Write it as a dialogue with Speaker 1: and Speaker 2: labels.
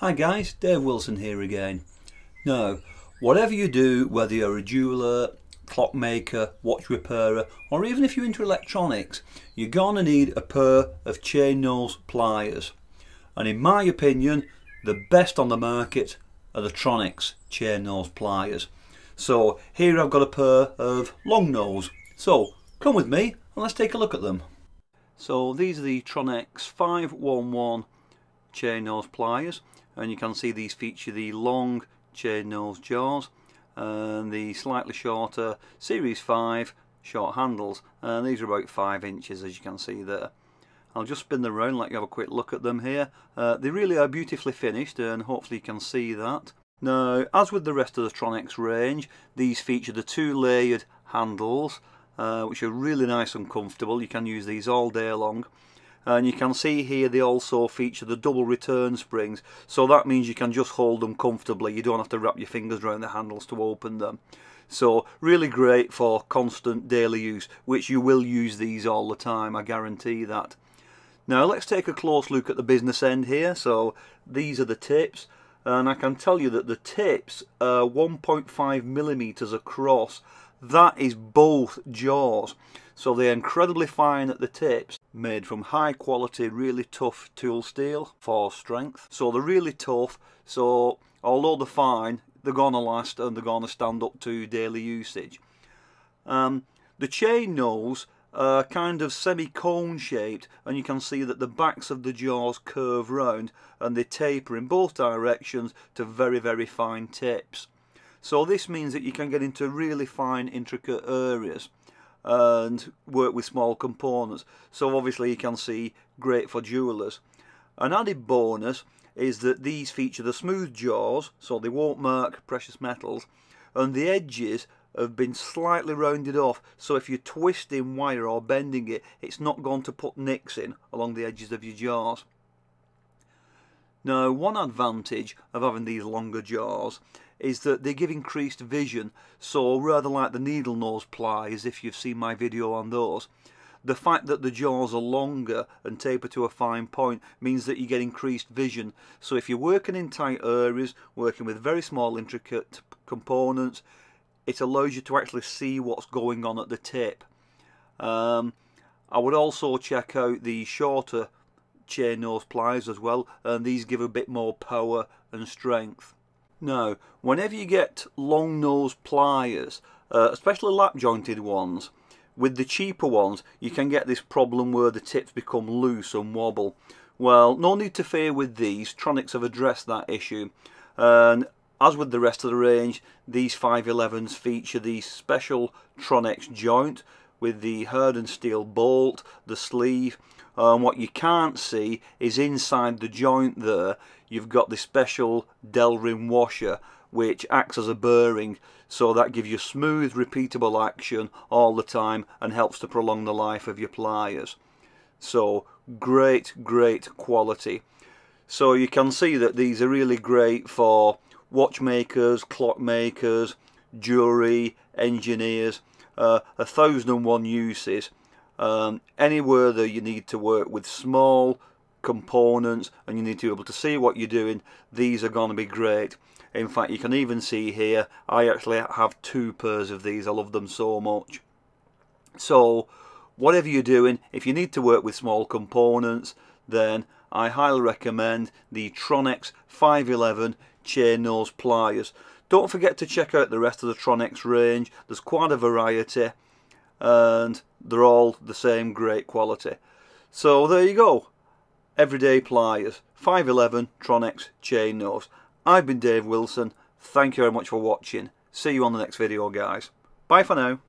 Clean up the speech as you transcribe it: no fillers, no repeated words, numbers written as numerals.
Speaker 1: Hi guys, Dave Wilson here again. Now, whatever you do, whether you're a jeweler, clockmaker, watch repairer, or even if you're into electronics, you're gonna need a pair of chain nose pliers. And in my opinion, the best on the market are the Tronex chain nose pliers. So here I've got a pair of long nose. So come with me and let's take a look at them. So these are the Tronex 511 chain nose pliers, and you can see these feature the long chain nose jaws and the slightly shorter series 5 short handles, and these are about 5 inches as you can see there. I'll just spin them around, let you have a quick look at them here. They really are beautifully finished, and hopefully you can see that. Now, as with the rest of the Tronex range, these feature the 2 layered handles, which are really nice and comfortable. You can use these all day long. And you can see here they also feature the double return springs, so that means you can just hold them comfortably. You don't have to wrap your fingers around the handles to open them. So really great for constant daily use, which you will use these all the time, I guarantee that. Now let's take a close look at the business end here. So these are the tips, and I can tell you that the tips are 1.5 millimeters across. That is both jaws, so they're incredibly fine at the tips, made from high quality, really tough tool steel for strength. So they're really tough, so although they're fine, they're gonna last and they're gonna stand up to daily usage. The chain nose are kind of semi-cone shaped, and you can see that the backs of the jaws curve round and they taper in both directions to very, very fine tips. So this means that you can get into really fine, intricate areas and work with small components. So obviously you can see, great for jewelers. An added bonus is that these feature the smooth jaws, so they won't mark precious metals, and the edges have been slightly rounded off, so if you're twisting wire or bending it, it's not going to put nicks in along the edges of your jaws. Now, one advantage of having these longer jaws is that they give increased vision, so rather like the needle nose pliers, if you've seen my video on those, the fact that the jaws are longer and taper to a fine point means that you get increased vision. So if you're working in tight areas, working with very small intricate components, it allows you to actually see what's going on at the tip. I would also check out the shorter chain nose pliers as well, and these give a bit more power and strength. Now, whenever you get long nose pliers, especially lap jointed ones, with the cheaper ones you can get this problem where the tips become loose and wobble. Well, no need to fear with these. Tronex have addressed that issue, and as with the rest of the range, these 511s feature the special Tronex joint with the hardened steel bolt, the sleeve. What you can't see is inside the joint there you've got the special Delrin washer which acts as a bearing, so that gives you smooth repeatable action all the time and helps to prolong the life of your pliers. So great quality. So you can see that these are really great for watchmakers, clockmakers, jewellery, engineers, 1001 uses. Anywhere that you need to work with small components and you need to be able to see what you're doing, these are going to be great. In fact, you can even see here I actually have 2 pairs of these. I love them so much. So whatever you're doing, if you need to work with small components, then I highly recommend the Tronex 511 chain nose pliers. Don't forget to check out the rest of the Tronex range. There's quite a variety and they're all the same great quality. So there you go, everyday pliers, 511 Tronex chain nose. I've been Dave Wilson. Thank you very much for watching. See you on the next video, guys. Bye for now.